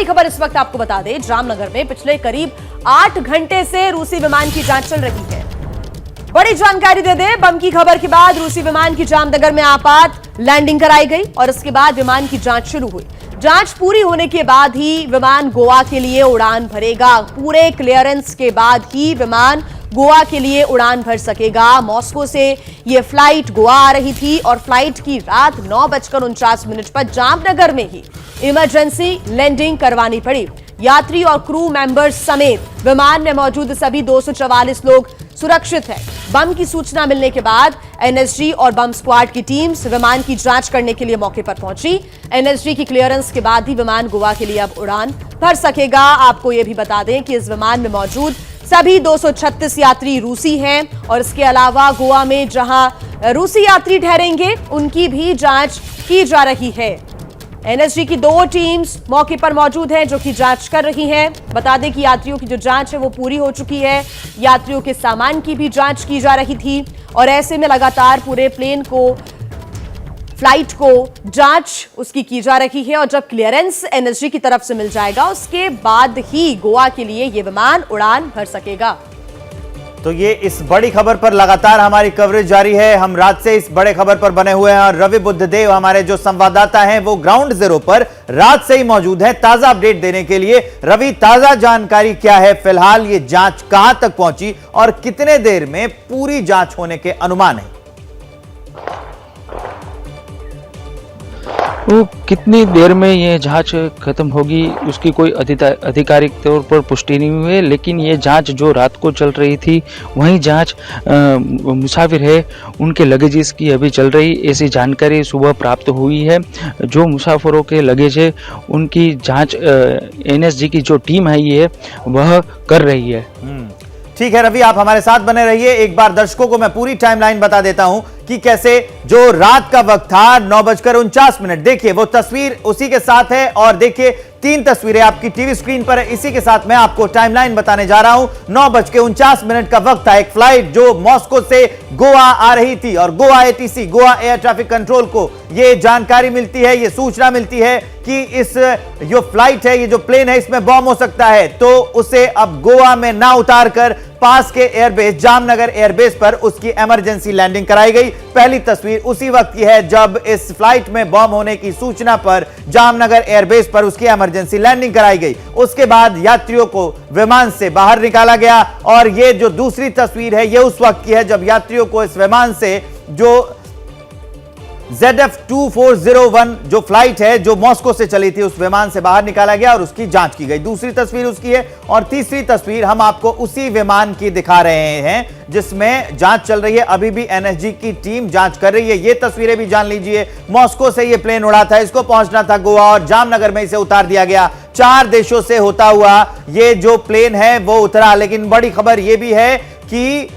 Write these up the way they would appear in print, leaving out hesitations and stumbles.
खबर इस वक्त आपको बता दें, जामनगर में पिछले करीब 8 घंटे से रूसी विमान की जांच चल रही है। बड़ी जानकारी दे दें, बम की खबर के बाद रूसी विमान की जामनगर में आपात लैंडिंग कराई गई और इसके बाद विमान की जांच शुरू हुई। जांच पूरी होने के बाद ही विमान गोवा के लिए उड़ान भरेगा। पूरे क्लियरेंस के बाद ही विमान गोवा के लिए उड़ान भर सकेगा। मॉस्को से यह फ्लाइट गोवा आ रही थी और फ्लाइट की रात 9:49 पर जामनगर में ही इमरजेंसी लैंडिंग करवानी पड़ी। यात्री और क्रू मेंबर्स समेत विमान में मौजूद सभी 244 लोग सुरक्षित हैं। बम की सूचना मिलने के बाद एनएसजी और बम स्क्वाड की टीम्स विमान की जांच करने के लिए मौके पर पहुंची। एनएसजी की क्लियरेंस के बाद ही विमान गोवा के लिए अब उड़ान भर सकेगा। आपको यह भी बता दें कि इस विमान में मौजूद सभी 236 यात्री रूसी हैं और इसके अलावा गोवा में जहां रूसी यात्री ठहरेंगे उनकी भी जांच की जा रही है। एनएसजी की 2 टीम्स मौके पर मौजूद हैं जो कि जांच कर रही हैं। बता दें कि यात्रियों की जो जांच है वो पूरी हो चुकी है। यात्रियों के सामान की भी जांच की जा रही थी और ऐसे में लगातार पूरे प्लेन को, फ्लाइट को जांच उसकी की जा रही है और जब क्लियरेंस एनएसजी की तरफ से मिल जाएगा उसके बाद ही गोवा के लिए यह विमान उड़ान भर सकेगा। तो ये इस बड़ी खबर पर लगातार हमारी कवरेज जारी है। हम रात से इस बड़े खबर पर बने हुए हैं और रवि बुद्धदेव हमारे जो संवाददाता हैं वो ग्राउंड जीरो पर रात से ही मौजूद हैं ताजा अपडेट देने के लिए। रवि, ताजा जानकारी क्या है? फिलहाल ये जांच कहां तक पहुंची और कितने देर में पूरी जांच होने के अनुमान है? वो कितनी देर में ये जांच खत्म होगी उसकी कोई आधिकारिक तौर पर पुष्टि नहीं हुई है, लेकिन ये जांच जो रात को चल रही थी वही जांच मुसाफिर है उनके लगेजेस की अभी चल रही, ऐसी जानकारी सुबह प्राप्त हुई है। जो मुसाफिरों के लगेज है उनकी जांच एनएसजी की जो टीम है ये वह कर रही है। ठीक है रवि, आप हमारे साथ बने रहिए। एक बार दर्शकों को मैं पूरी टाइमलाइन बता देता हूं कि कैसे जो रात का वक्त था 9:49, देखिए वो तस्वीर उसी के साथ है और देखिए 3 तस्वीरें आपकी टीवी स्क्रीन पर है। इसी के साथ मैं आपको टाइमलाइन बताने जा रहा हूं। 9:49 का वक्त था। एक फ्लाइट जो मॉस्को से गोवा आ रही थी और Goa ATC, Goa air traffic control को यह जानकारी मिलती है, यह सूचना मिलती है कि इस जो फ्लाइट है, ये जो प्लेन है, इसमें बम हो सकता है। तो उसे अब गोवा में ना उतार कर पास के एयरबेस, जामनगर एयरबेस पर उसकी इमरजेंसी लैंडिंग कराई गई। पहली तस्वीर उसी वक्त की है जब इस फ्लाइट में बम होने की सूचना पर जामनगर एयरबेस पर उसकी इमरजेंसी लैंडिंग कराई गई। उसके बाद यात्रियों को विमान से बाहर निकाला गया और यह जो दूसरी तस्वीर है यह उस वक्त की है जब यात्रियों को इस विमान से जो ZF2401 जो फ्लाइट है जो मॉस्को से चली थी उस विमान से बाहर निकाला गया और उसकी जांच की गई। दूसरी तस्वीर उसकी है और तीसरी तस्वीर हम आपको उसी विमान की दिखा रहे हैं जिसमें जांच चल रही है। अभी भी एनएसजी की टीम जांच कर रही है। ये तस्वीरें भी जान लीजिए। मॉस्को से ये प्लेन उड़ा था, इसको पहुंचना था गोवा और जामनगर में इसे उतार दिया गया। 4 देशों से होता हुआ ये जो प्लेन है वो उतरा। लेकिन बड़ी खबर यह भी है कि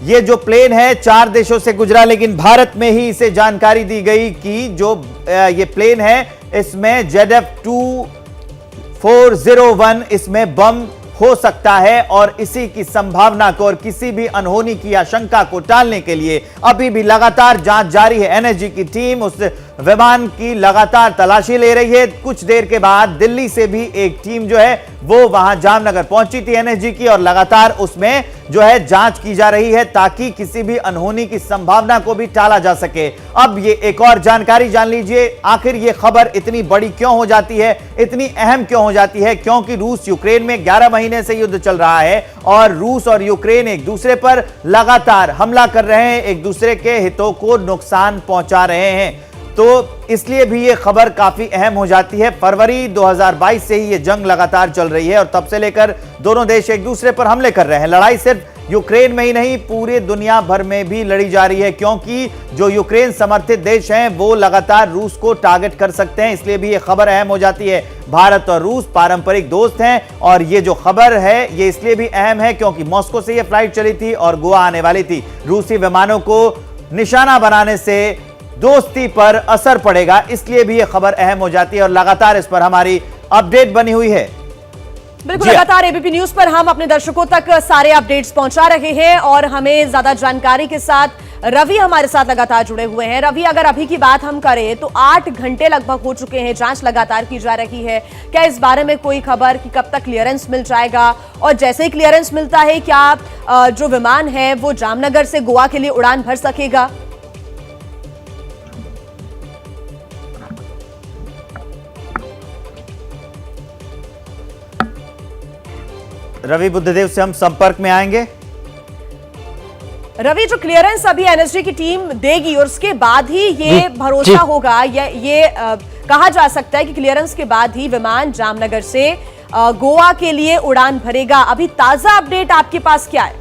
ये जो प्लेन है 4 देशों से गुजरा, लेकिन भारत में ही इसे जानकारी दी गई कि जो ये प्लेन है इसमें ZF2401 इसमें बम हो सकता है और इसी की संभावना को और किसी भी अनहोनी की आशंका को टालने के लिए अभी भी लगातार जांच जारी है। एनएसजी की टीम उस विमान की लगातार तलाशी ले रही है। कुछ देर के बाद दिल्ली से भी एक टीम जो है वो वहां जामनगर पहुंची थी एनएसजी की और लगातार उसमें जो है जांच की जा रही है ताकि किसी भी अनहोनी की संभावना को भी टाला जा सके। अब ये एक और जानकारी जान लीजिए, आखिर ये खबर इतनी बड़ी क्यों हो जाती है, इतनी अहम क्यों हो जाती है? क्योंकि रूस यूक्रेन में 11 महीने से युद्ध चल रहा है और रूस और यूक्रेन एक दूसरे पर लगातार हमला कर रहे हैं, एक दूसरे के हितों को नुकसान पहुंचा रहे हैं। तो इसलिए भी ये खबर काफी अहम हो जाती है। फरवरी 2022 से ही ये जंग लगातार चल रही है और तब से लेकर दोनों देश एक दूसरे पर हमले कर रहे हैं। लड़ाई सिर्फ यूक्रेन में ही नहीं पूरे दुनिया भर में भी लड़ी जा रही है क्योंकि जो यूक्रेन समर्थित देश हैं वो लगातार रूस को टारगेट कर सकते हैं। इसलिए भी ये खबर अहम हो जाती है। भारत और रूस पारंपरिक दोस्त हैं और ये जो खबर है ये इसलिए भी अहम है क्योंकि मॉस्को से ये फ्लाइट चली थी और गोवा आने वाली थी। रूसी विमानों को निशाना बनाने से दोस्ती पर असर पड़ेगा, इसलिए भी यह खबर अहम हो जाती है और लगातार इस पर हमारी अपडेट बनी हुई है। बिल्कुल, लगातार एबीपी न्यूज पर हम अपने दर्शकों तक सारे अपडेट्स पहुंचा रहे हैं और हमें ज्यादा जानकारी के साथ रवि हमारे साथ लगातार जुड़े हुए हैं। रवि, अगर अभी की बात हम करें तो 8 घंटे लगभग हो चुके हैं, जांच लगातार की जा रही है। क्या इस बारे में कोई खबर कि कब तक क्लियरेंस मिल जाएगा, और जैसे ही क्लियरेंस मिलता है क्या जो विमान है वो जामनगर से गोवा के लिए उड़ान भर सकेगा? रवि बुद्धदेव से हम संपर्क में आएंगे। रवि, जो क्लियरेंस अभी एनएसजी की टीम देगी और उसके बाद ही ये भरोसा होगा, ये कहा जा सकता है कि क्लियरेंस के बाद ही विमान जामनगर से गोवा के लिए उड़ान भरेगा। अभी ताजा अपडेट आपके पास क्या है?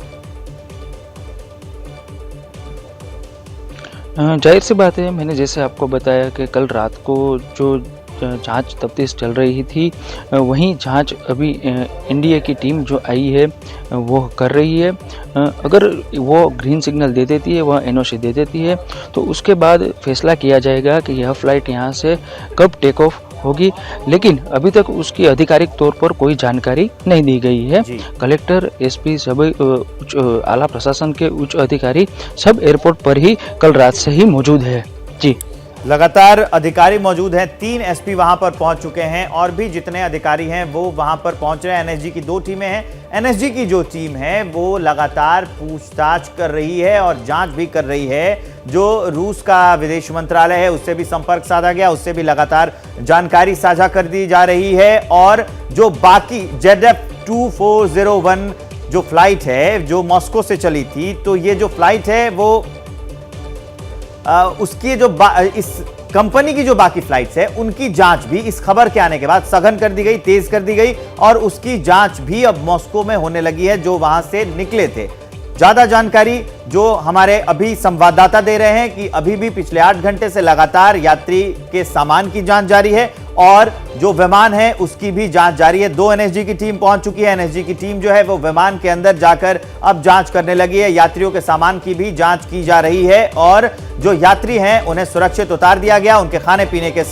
जाहिर सी बात है, मैंने जैसे आपको बताया कि कल रात को जो जांच तफ्तीश चल रही थी, वहीं जांच अभी एनडीए की टीम जो आई है वो कर रही है। अगर वो ग्रीन सिग्नल दे देती है, वह एनओसी दे देती है, तो उसके बाद फैसला किया जाएगा कि यह फ्लाइट यहाँ से कब टेक ऑफ होगी। लेकिन अभी तक उसकी आधिकारिक तौर पर कोई जानकारी नहीं दी गई है। कलेक्टर, एसपी, सभी आला प्रशासन के उच्च अधिकारी सब एयरपोर्ट पर ही कल रात से ही मौजूद है। जी, लगातार अधिकारी मौजूद हैं। 3 एसपी वहां पर पहुंच चुके हैं और भी जितने अधिकारी हैं वो वहां पर पहुंच रहे हैं। एनएसजी की 2 टीमें हैं। एनएसजी की जो टीम है वो लगातार पूछताछ कर रही है और जांच भी कर रही है। जो रूस का विदेश मंत्रालय है उससे भी संपर्क साधा गया, उससे भी लगातार जानकारी साझा कर दी जा रही है। और जो बाकी ZF2401 जो फ्लाइट है जो मॉस्को से चली थी, तो ये जो फ्लाइट है वो उसकी जो इस कंपनी की जो बाकी फ्लाइट्स है उनकी जांच भी इस खबर के आने के बाद सघन कर दी गई, तेज कर दी गई, और उसकी जांच भी अब मॉस्को में होने लगी है जो वहां से निकले थे। ज्यादा जानकारी जो हमारे अभी संवाददाता दे रहे हैं कि अभी भी पिछले 8 घंटे से लगातार यात्री के सामान की जांच जारी है और जो विमान है उसकी भी जांच जारी है। 2 एनएसजी की टीम पहुंच चुकी है। एनएसजी की टीम जो है वो विमान के अंदर जाकर अब जांच करने लगी है। यात्रियों के सामान की भी जांच की जा रही है और जो यात्री हैं उन्हें सुरक्षित उतार दिया गया। उनके खाने पीने के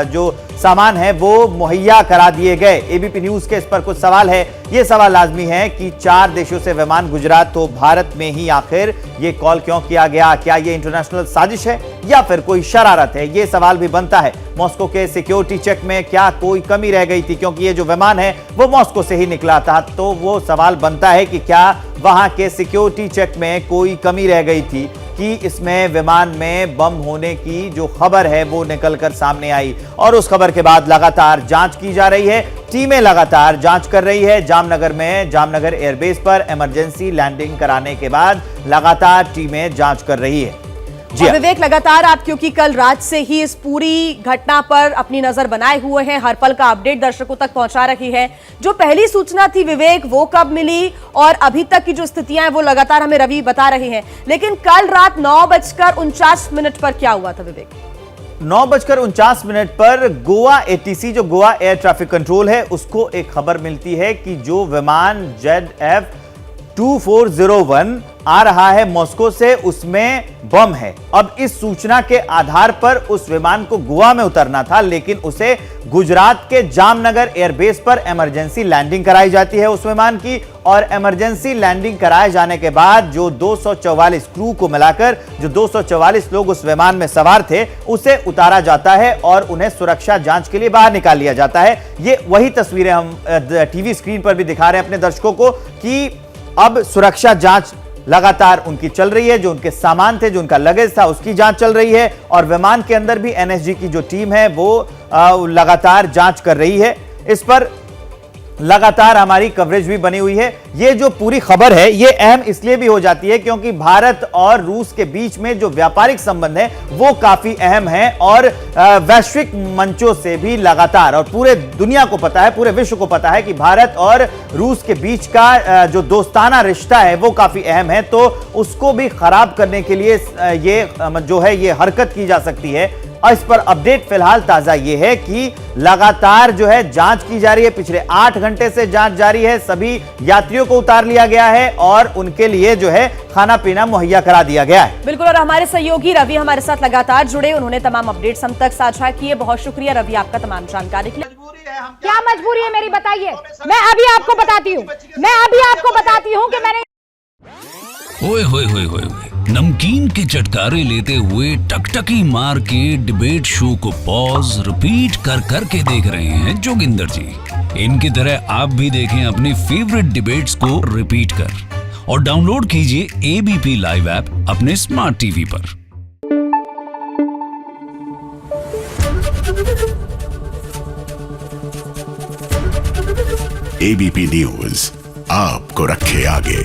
जो सामान है वो मुहैया करा दिए गए। एबीपी न्यूज के इस पर कुछ सवाल है। ये सवाल लाजमी है कि 4 देशों से विमान गुजरा तो भारत में ही आखिर ये कॉल क्यों किया गया? क्या ये इंटरनेशनल साजिश है या फिर कोई शरारत है? ये सवाल भी बनता है। मॉस्को के सिक्योरिटी चेक में क्या कोई कमी रह गई थी? क्योंकि ये जो विमान है वो मॉस्को से ही निकला था, तो वो सवाल बनता है कि क्या वहां के सिक्योरिटी चेक में कोई कमी रह गई थी कि इसमें विमान में बम होने की जो खबर है वो निकलकर सामने आई। और उस खबर के बाद लगातार जांच की जा रही है। टीमें लगातार जांच कर रही है। जामनगर एयरबेस पर इमरजेंसी लैंडिंग कराने के बाद लगातार टीमें जांच कर रही है। और विवेक, लगातार आप क्योंकि कल रात से ही इस पूरी घटना पर अपनी नजर बनाए हुए हैं, हर पल का अपडेट दर्शकों तक पहुंचा रही है। जो पहली सूचना थी विवेक, वो कब मिली और अभी तक की जो स्थितियां हैं वो लगातार हमें रवि बता रहे हैं, लेकिन कल रात 9:49 पर क्या हुआ था विवेक? 9:49 पर गोवा एटीसी जो गोवा एयर ट्रैफिक कंट्रोल है उसको एक खबर मिलती है कि जो विमान ZF2401 आ रहा है मॉस्को से उसमें बम है। अब इस सूचना के आधार पर उस विमान को गोवा में उतरना था, लेकिन उसे गुजरात के जामनगर एयरबेस पर इमरजेंसी लैंडिंग कराई जाती है उस विमान की। और इमरजेंसी लैंडिंग कराए जाने के बाद जो 244 क्रू को मिलाकर जो 244 लोग उस विमान में सवार थे उसे उतारा जाता है और उन्हें सुरक्षा जांच के लिए बाहर निकाल लिया जाता है। ये वही तस्वीरें हम टीवी स्क्रीन पर भी दिखा रहे हैं अपने दर्शकों को कि अब सुरक्षा जांच लगातार उनकी चल रही है। जो उनके सामान थे, जो उनका लगेज था, उसकी जांच चल रही है और विमान के अंदर भी एनएसजी की जो टीम है वो लगातार जांच कर रही है। इस पर लगातार हमारी कवरेज भी बनी हुई है। ये जो पूरी खबर है ये अहम इसलिए भी हो जाती है क्योंकि भारत और रूस के बीच में जो व्यापारिक संबंध है वो काफी अहम है और वैश्विक मंचों से भी लगातार, और पूरे दुनिया को पता है, पूरे विश्व को पता है कि भारत और रूस के बीच का जो दोस्ताना रिश्ता है वो काफी अहम है। तो उसको भी खराब करने के लिए ये जो है ये हरकत की जा सकती है। और इस पर अपडेट फिलहाल ताजा ये है कि लगातार जो है जांच की जा रही है। पिछले 8 घंटे से जांच जारी है। सभी यात्रियों को उतार लिया गया है और उनके लिए जो है खाना पीना मुहैया करा दिया गया है। बिल्कुल, और हमारे सहयोगी रवि हमारे साथ लगातार जुड़े, उन्होंने तमाम अपडेट्स हम तक साझा किए। बहुत शुक्रिया रवि आपका तमाम जानकारी के लिए। क्या मजबूरी है मेरी, बताइए। मैं अभी आपको बताती हूँ कि मैंने ओए होए होए होए नमकीन के चटकारे लेते हुए टकटकी मार के डिबेट शो को पॉज रिपीट कर करके देख रहे हैं जोगिंदर जी। इनकी तरह आप भी देखें अपनी फेवरेट डिबेट्स को रिपीट कर और डाउनलोड कीजिए एबीपी लाइव ऐप अपने स्मार्ट टीवी पर। एबीपी न्यूज आपको रखे आगे।